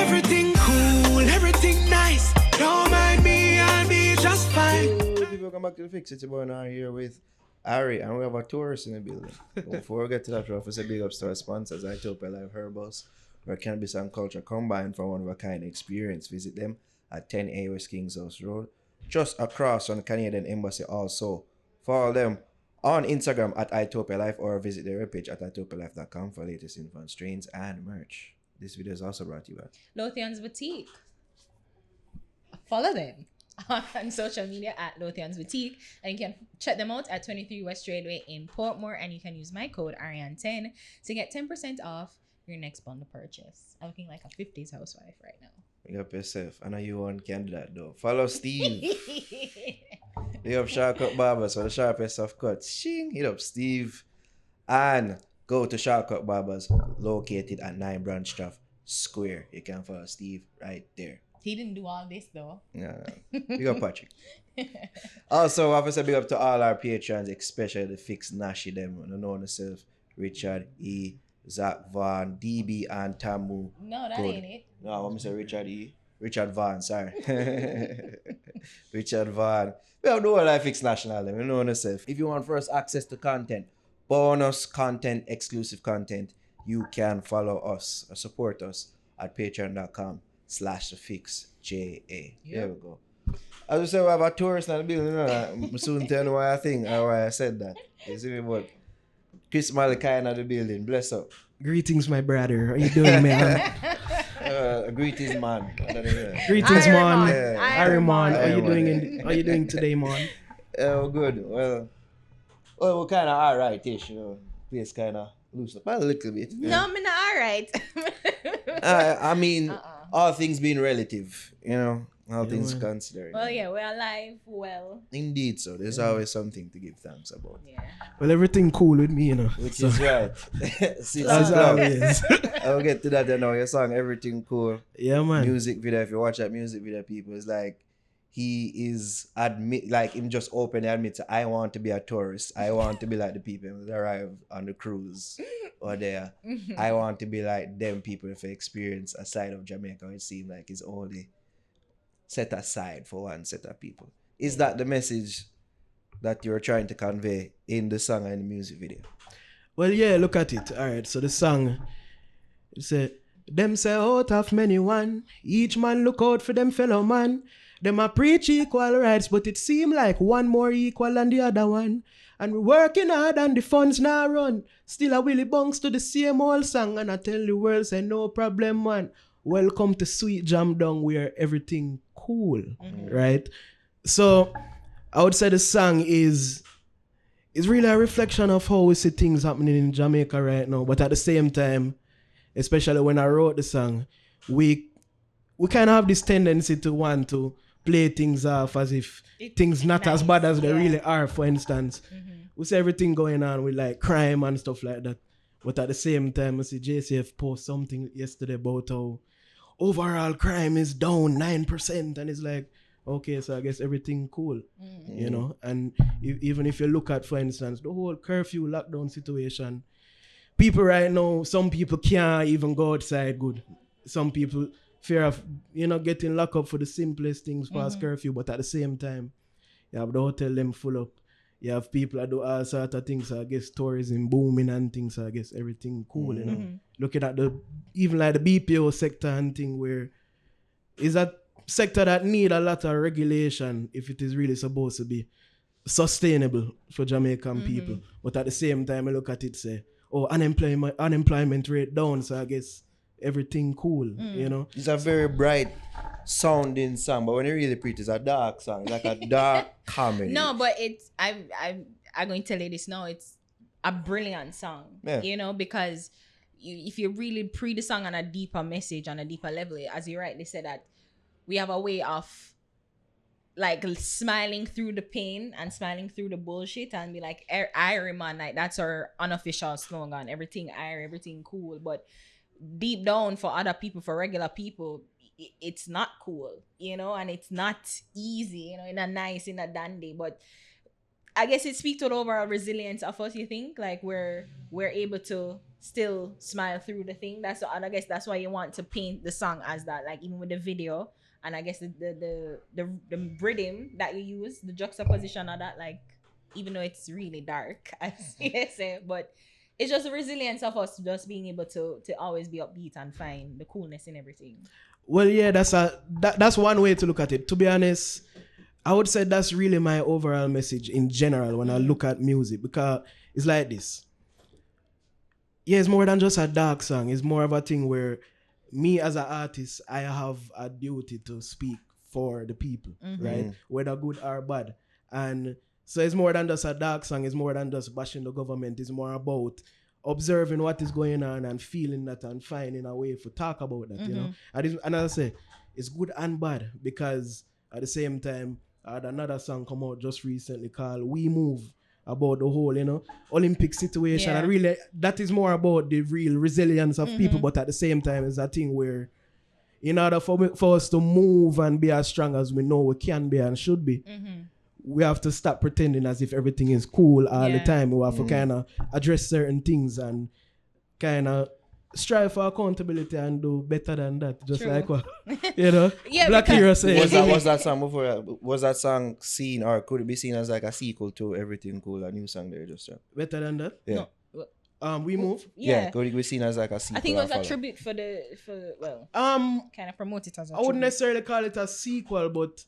Everything cool, everything nice. Don't mind me, I'll be just fine. People come back to the fix. It's about now here with Ari, and we have a tourist in the building. Before we get to that, we have to say big ups to our sponsors, Itopia Life Herbals, where cannabis and culture combine for one of a kind experience. Visit them at 10A West Kings House Road, just across from the Canadian Embassy. Also, follow them on Instagram at Itopia Life or visit their webpage at itopialife.com for latest info on strains and merch. This video is also brought to you by Lothian's Boutique. Follow them on social media at Lothian's Boutique, and you can check them out at 23 West Tradeway in Portmore, and you can use my code Ariane10 to get 10% off your next bundle purchase. I'm looking like a 50s housewife right now. Big up yourself. I know you want candidate though. Follow Steve. Big up Shark Barbers for the sharpest of cuts. Shing. Hit up Steve. And go to Shark Barbers located at 9 Branchtown Square. You can follow Steve right there. He didn't do all this though. Yeah. Big up Patrick. Also, obviously big up to all our patrons, especially the Fix Nashi them. I know yourself. Richard E. Zach Vaughn, DB and Tamu. No, that ain't it. No, I want to say Richard E. Richard Vaughn, sorry. Richard Vaughn. We have the whole Life Fix National, you know yourself. If you want first access to content, bonus content, exclusive content, you can follow us or support us at patreon.com/thefixja. There we go. As we say, we have a tourist in the building. I'm soon tell you why I think or why I said that. You see me, but Chris Malachi in the building. Bless up. Greetings, my brother. How you doing, man? Greetings, man. Greetings, man. Yeah. Man. How you doing today, man? Good. Well, we're kind of alright-ish, you know. Place kind of loose up a little bit. No, I'm not alright. I mean, all things being relative, you know. All things considered. Well, yeah, we're alive. Well, indeed, so there's always something to give thanks about. yeah. Well, everything cool with me, you know. Which is right. As always. I'll get to that, you know. Your song, Everything Cool. Yeah, man. Music video, if you watch that music video, people, it's like he is him just openly admits, I want to be a tourist. I want to be like the people that arrive on the cruise or there. I want to be like them people if they experience a side of Jamaica. It seems like it's only set aside for one set of people. Is that the message that you're trying to convey in the song and the music video? Well, yeah, look at it. All right, so the song, it say, them say out of many one, each man look out for them fellow man. Them a preach equal rights, but it seem like one more equal than the other one. And we working hard and the funds now run. Still a Willie Bunks to the same old song, and I tell the world say no problem, man. Welcome to Sweet Jam Down where everything cool, right? So I would say the song is really a reflection of how we see things happening in Jamaica right now. But at the same time, especially when I wrote the song, we kind of have this tendency to want to play things off as if things not as bad as they really are. For instance, we see everything going on with like crime and stuff like that. But at the same time, I see JCF post something yesterday about how overall crime is down 9%, and it's like, okay, so I guess everything cool, you know. And even if you look at, for instance, the whole curfew lockdown situation, people right now, some people can't even go outside good. Some people fear of, you know, getting locked up for the simplest things past curfew, but at the same time, you have the hotel them full up. You have people that do all sorts of things, so I guess tourism booming and things, so I guess everything cool, you know. Looking at even like the BPO sector and thing, where is that sector that need a lot of regulation if it is really supposed to be sustainable for Jamaican people. But at the same time, I look at it, say, oh, unemployment rate down, so I guess everything cool, you know. It's a very bright sounding song, but when you really put it, it's a dark song. It's like a dark comedy. No, but it's I'm going to tell you this now. It's a brilliant song, you know, because if you really pre the song on a deeper message, on a deeper level, as you rightly said, that we have a way of like smiling through the pain and smiling through the bullshit and be like, Irie man, like that's our unofficial slogan. Everything Irie, everything cool, but deep down for other people, for regular people, it's not cool, you know, and it's not easy, you know, in a dandy. But I guess it speaks to the overall resilience of us. You think like we're able to still smile through the thing. And I guess that's why you want to paint the song as that, like even with the video. And I guess the rhythm that you use, the juxtaposition of that, like even though it's really dark, as you say, but it's just the resilience of us just being able to always be upbeat and find the coolness in everything. Well, yeah, that's one way to look at it. To be honest, I would say that's really my overall message in general when I look at music, because it's like this. Yeah, it's more than just a dark song. It's more of a thing where me as an artist, I have a duty to speak for the people, right? Whether good or bad. And so it's more than just a dark song. It's more than just bashing the government. It's more about observing what is going on and feeling that and finding a way to talk about that, you know? And as I say, it's good and bad, because at the same time, I had another song come out just recently called We Move, about the whole, you know, Olympic situation. And really, that is more about the real resilience of people, but at the same time, it's a thing where in order for us to move and be as strong as we know we can be and should be, we have to stop pretending as if everything is cool all the time. We have to kind of address certain things and kind of strive for accountability and do better than that. Just like what, you know, Black Hero says. Was that song before? Was that song seen, or could it be seen as like a sequel to Everything Cool, a new song there just dropped? Better than that? Yeah. No. We Move? Yeah, could it be seen as like a sequel? I think it was a tribute for kind of promote it as a I wouldn't necessarily call it a sequel, but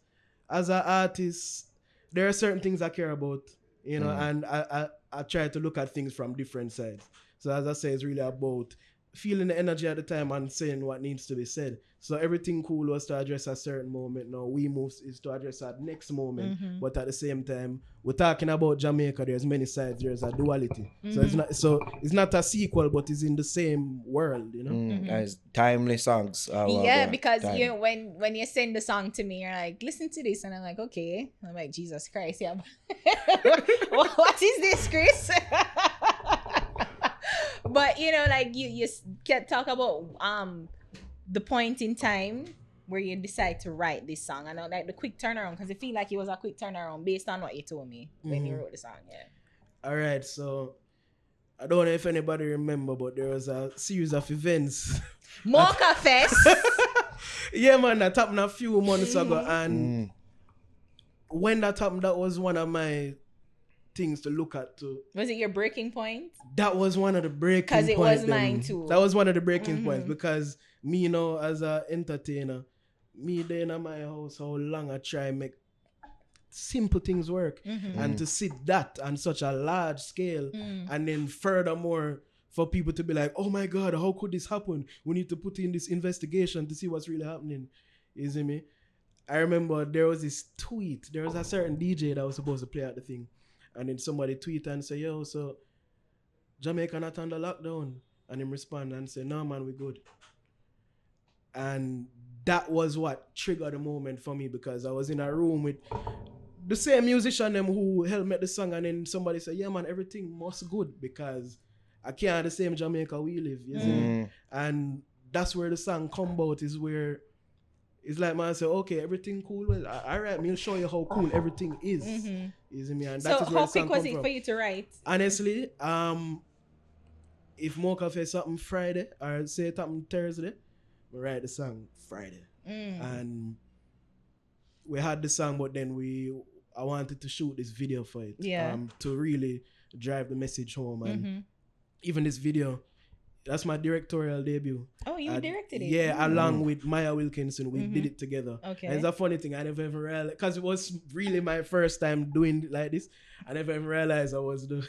as an artist, there are certain things I care about, you know, and I try to look at things from different sides. So as I say, it's really about feeling the energy at the time and saying what needs to be said. So Everything Cool was to address a certain moment. Now We Move is to address that next moment. But at the same time, we're talking about Jamaica. There's many sides. There's a duality. So it's not a sequel, but it's in the same world, you know. As timely songs. Because you when you send the song to me, you're like, listen to this, and I'm like, okay. I'm like, Jesus Christ, yeah. What is this, Chris? But you know, like you can talk about the point in time where you decide to write this song. I know, like the quick turnaround, because I feel like it was a quick turnaround based on what you told me when you wrote the song. All right, so I don't know if anybody remember, but there was a series of events. Mocha Fest. Yeah, man, that happened a few months ago, and when that happened, that was one of my things to look at too. Was it your breaking point? That was one of the breaking points. Because it was mine too. That was one of the breaking points, because me, you know, as an entertainer, me there in my house, how long I try and make simple things work, and to see that on such a large scale, and then furthermore for people to be like, oh my God, how could this happen? We need to put in this investigation to see what's really happening. You see me? I remember there was this tweet. There was a certain DJ that was supposed to play at the thing. And then somebody tweet and say, yo, so Jamaica not under lockdown. And him respond and say, no, man, we good. And that was what triggered the moment for me, because I was in a room with the same musician them who helped make the song, and then somebody said, yeah, man, everything must good, because I can't have the same Jamaica we live. You see? And that's where the song come about, is where it's like, man, say, okay, everything cool. Well, all right, me'll show you how cool everything is. You see me? And that so is where how the song quick was come it from. for you to write? Honestly, if Mocha Fest something Friday, or say it happened Thursday, we write the song Friday. And we had the song, but then I wanted to shoot this video for it. To really drive the message home. And even this video, that's my directorial debut. Oh, you directed it? Yeah, along with Maya Wilkinson. We did it together. Okay. And it's a funny thing. I never even realized, because it was really my first time doing it like this. I never even realized I was the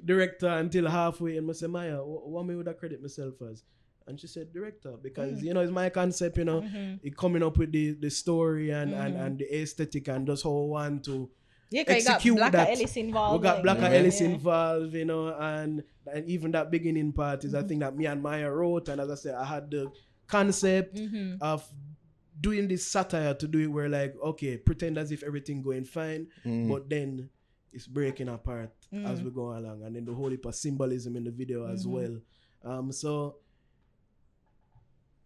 director until halfway. And I said, Maya, what me would I credit myself as? And she said, director. Because, you know, it's my concept, you know, it coming up with the story and the aesthetic and just how I want to execute got that. Ellis involved. We got Black Ellis involved, you know, and even that beginning part is a thing that me and Maya wrote. And as I said, I had the concept of doing this satire to do it where, like, okay, pretend as if everything going fine, but then it's breaking apart as we go along. And then the whole heap of symbolism in the video as well. So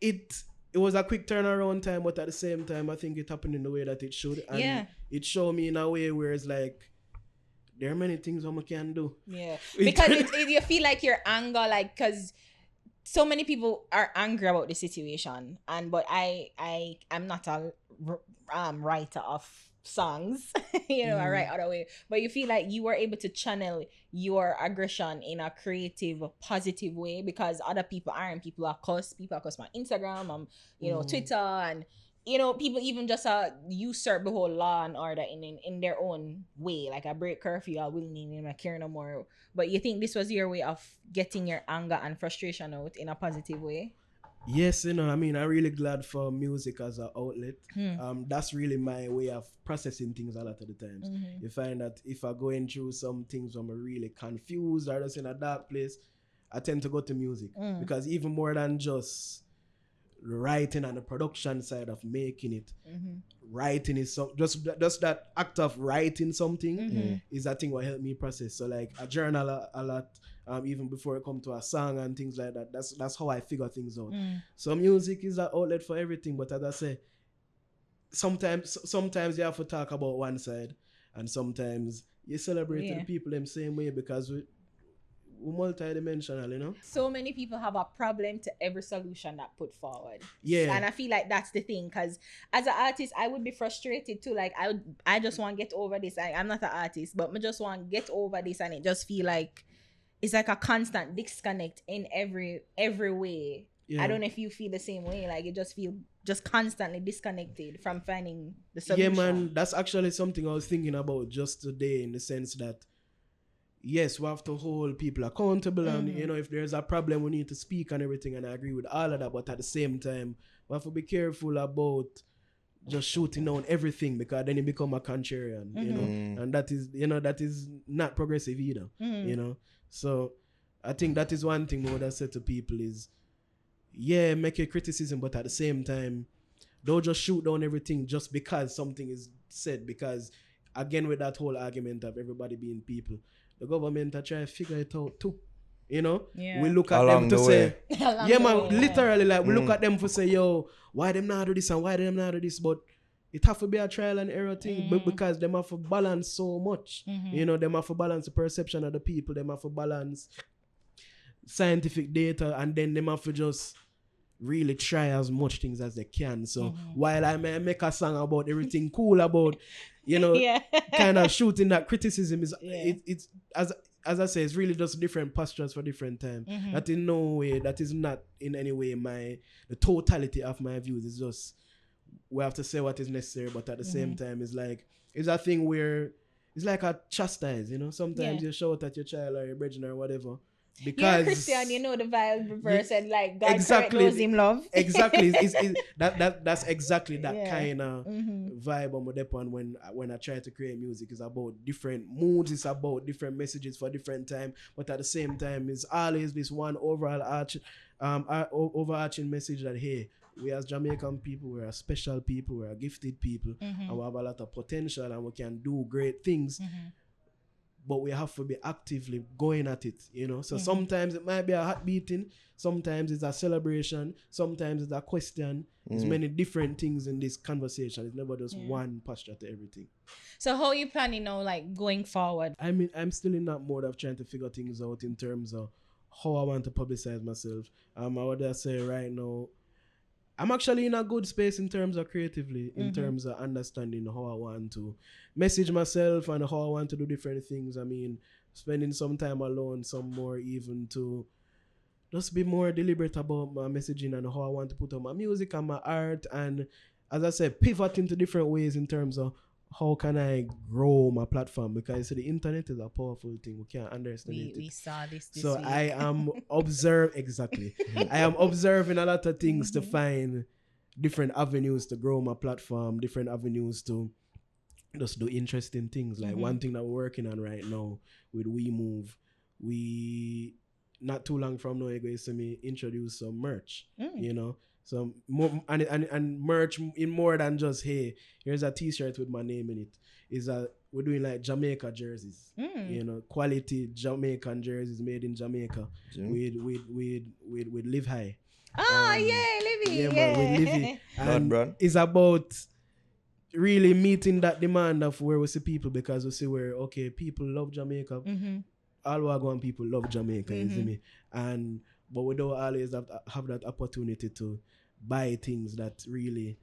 it was a quick turnaround time, but at the same time, I think it happened in the way that it should. And it showed me in a way where it's like, there are many things we can do. Yeah, because you feel like your anger, like, because so many people are angry about the situation, but I'm not a writer of songs, I write other way, but you feel like you were able to channel your aggression in a creative, positive way, because other people aren't. People are cuss on Instagram, Twitter, and people even just usurp the whole law and order in their own way, like a break curfew, I will need I care no more. But you think this was your way of getting your anger and frustration out in a positive way? Yes, I mean, I'm really glad for music as an outlet. That's really my way of processing things a lot of the times. You find that if I'm going through some things where I'm really confused or just in a dark place, I tend to go to music, because even more than just writing and the production side of making it, writing is just that act of writing something is a thing what help me process. So like I journal a lot, even before I come to a song and things like that. That's how I figure things out. So music is an outlet for everything, but as I say, sometimes you have to talk about one side, and sometimes you celebrate the people them same way, because we're multi-dimensional, So many people have a problem to every solution that put forward. Yeah. And I feel like that's the thing, because as an artist, I would be frustrated too. Like I just want to get over this. I'm not an artist, but I just want to get over this, and it just feel like it's like a constant disconnect in every way. Yeah. I don't know if you feel the same way. Like you just feel just constantly disconnected from finding the solution. Yeah, man, that's actually something I was thinking about just today, in the sense that yes, we have to hold people accountable, and if there's a problem, we need to speak and everything, and I agree with all of that. But at the same time, we have to be careful about just shooting down everything, because then you become a contrarian, and that is not progressive either, So I think that is one thing I would have said to people is, yeah, make a criticism, but at the same time, don't just shoot down everything just because something is said, because again, with that whole argument of everybody being people, the government are trying to figure it out too. We look at them to say, literally, like we look at them for say, yo, why them not do this and why them not do this, but it have to be a trial and error thing, but because them have to balance so much. Them have to balance the perception of the people, them have to balance scientific data, and then them have to just really try as much things as they can. So while I may make a song about everything cool about, kind of shooting that criticism, is it's as I say, it's really just different postures for different time. That in no way, that is not in any way the totality of my views. It's just we have to say what is necessary, but at the same time, it's a thing where it's like a chastise. Sometimes you shout at your child or your brethren or whatever. Because you're Christian, the Bible verse and like God knows him love. Exactly. That's exactly that kind of vibe I'm upon when I try to create music. It's about different moods, it's about different messages for different time, but at the same time it's always this one overarching message that, hey, we as Jamaican people, we're a special people, we're a gifted people, and we have a lot of potential and we can do great things. But we have to be actively going at it, So sometimes it might be a heart beating, sometimes it's a celebration, sometimes it's a question. There's many different things in this conversation. It's never just one posture to everything. So how are you planning now, like going forward? I mean, I'm still in that mode of trying to figure things out in terms of how I want to publicize myself. I would say right now, I'm actually in a good space in terms of creatively, in terms of understanding how I want to message myself and how I want to do different things. I mean, spending some time alone, some more even to just be more deliberate about my messaging and how I want to put on my music and my art. And as I said, pivot into different ways in terms of how can I grow my platform, because the internet is a powerful thing. We can't underestimate it. We saw this so week. I am I am observing a lot of things to find different avenues to grow my platform, different avenues to just do interesting things. Like one thing that we're working on right now with We Move, we not too long from now you're going to see me introduce some merch, So more and merch in more than just, hey, here's a t-shirt with my name in it. We're doing like Jamaica jerseys, quality Jamaican jerseys made in Jamaica with Live High. Livy. Yeah, man, with Livy. And it's about really meeting that demand of where we see people, because we see where, okay, people love Jamaica. All Wagwan people love Jamaica, you see me? But we don't always have that opportunity to buy things that really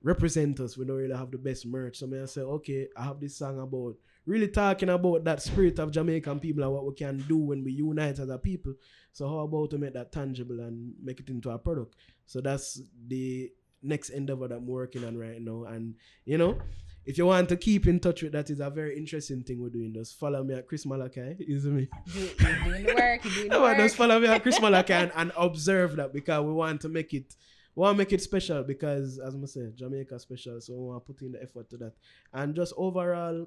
represent us. We don't really have the best merch. So I say, okay, I have this song about really talking about that spirit of Jamaican people and what we can do when we unite as a people. So how about to make that tangible and make it into a product? So that's the next endeavor that I'm working on right now. And you know, if you want to keep in touch with that, is a very interesting thing we're doing. Just follow me at Chris Malachi. Is me? You're doing the work. You're doing the work. Just follow me at Chris Malachi and observe that, because we want to make it. We want to make it special because, as I said, Jamaica special. So we want to put in the effort to that. And just overall,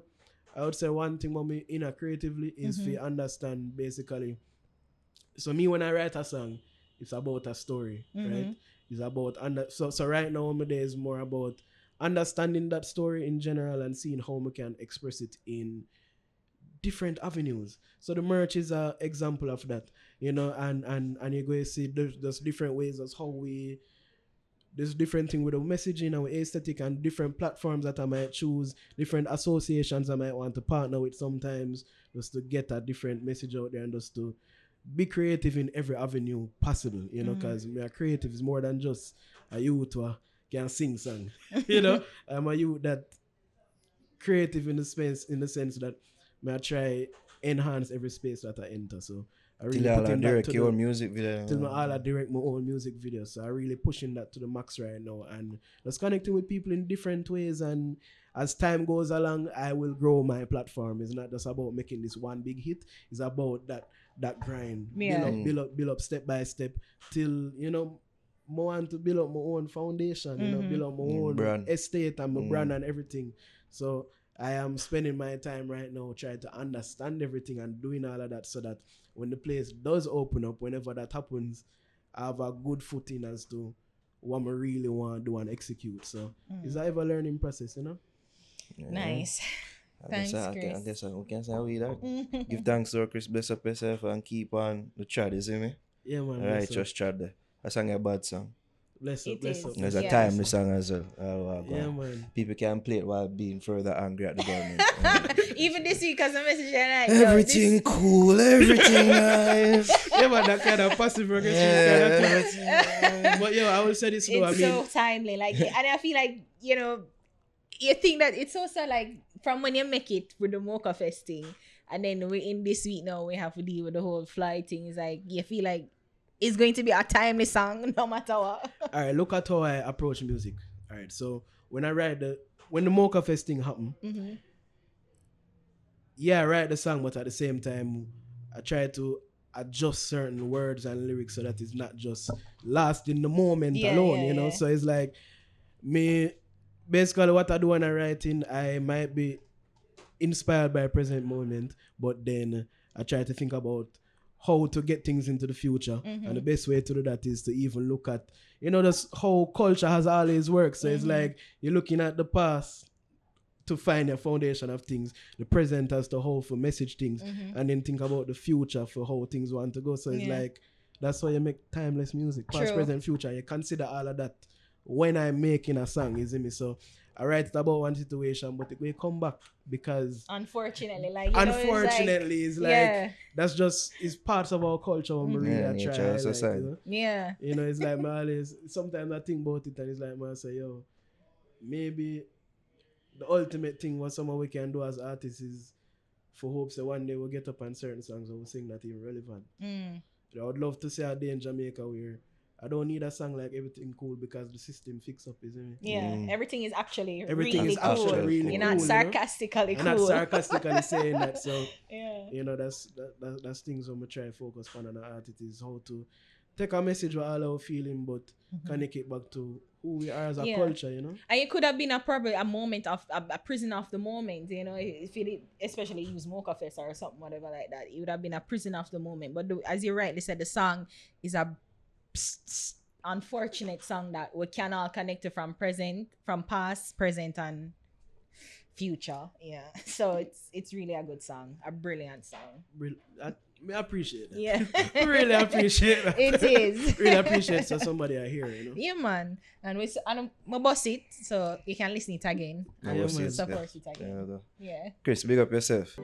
I would say one thing about me inner creatively is to understand basically. So me, when I write a song, it's about a story, right? It's about so right now my day is more about understanding that story in general and seeing how we can express it in different avenues. So the merch is an example of that, you know, and you're going to see there's different ways as how there's different thing with the messaging and with aesthetic and different platforms that I might choose, different associations I might want to partner with sometimes, just to get a different message out there and just to be creative in every avenue possible, you know, because me a creative is more than just a youth who can sing song, you know. I'm a youth that creative in the sense that me I try enhance every space that I enter. So I really direct your own music video. Till I direct my own music video. So I really pushing that to the max right now, and just connecting with people in different ways. And as time goes along, I will grow my platform. It's not just about making this one big hit. It's about that grind. Build up step by step till, you know, I want to build up my own foundation, you know, build up my own brand. estate and my brand and everything. So I am spending my time right now trying to understand everything and doing all of that, so that when the place does open up, whenever that happens, I have a good footing as to what I really want to do and execute. So it's a ever learning process, you know? Yeah. Nice. Thanks, Chris. I guess we can say we that. Give thanks to Chris, bless up yourself and keep on the chat, you see me? Yeah, man. Alright, just chat there. I sang a bad song. Bless up. There's a timely song as well. Yeah, man. People can play it while being further angry at the government. Even this week, as a message, like, everything cool, everything nice. Yeah, man, that kind of passive aggressive. But yo, I will say this though. It's so timely, like, and I feel like, you know, you think that it's also like from when you make it with the Mocha Fest thing, and then we're in this week now, we have to deal with the whole fly thing. It's like you feel like it's going to be a timely song no matter what. All right, look at how I approach music. All right, so when I write when the Mocha Fest thing happened, I write the song, but at the same time, I try to adjust certain words and lyrics so that it's not just last in the moment alone, you know. So it's like me, basically what I do when I writing, I might be inspired by a present moment, but then I try to think about how to get things into the future. And the best way to do that is to even look at, you know, this whole culture has always worked. So it's like you're looking at the past to find your foundation of things, the present as to how to message things, and then think about the future for how things want to go. So it's like, that's why you make timeless music, past, present, future. You consider all of that when I'm making a song, you see me? So I write it about one situation, but it will come back because unfortunately, like, it's like that's just it's parts of our culture when we really try. You know, it's like always, sometimes I think about it and it's like I say, yo, maybe the ultimate thing what someone we can do as artists is for hopes that one day we'll get up on certain songs and we'll sing that even relevant. I would love to see a day in Jamaica where I don't need a song like Everything Cool because the system fix up, isn't it? Yeah, everything is actually everything really is cool. Actually really You're cool, not sarcastically cool. You're not sarcastically saying that. So you know, that's things I'm try to focus on an artist is how to take a message with all our feeling, but connect it back to who we are as a culture, you know. And it could have been probably a moment of a prison of the moment, you know, if it especially use Mocha Fest or something, whatever like that. It would have been a prison of the moment. But as you rightly said, the song is a unfortunate song that we can all connect to from past, present, and future. So it's really a good song, a brilliant song. I appreciate that. Yeah. Really appreciate that. It is. Really appreciate so somebody I hear, you know. Yeah, man. And my boss it, so you can listen it again Yeah, and boss it, support it again. Yeah. Yeah. Chris, big up yourself.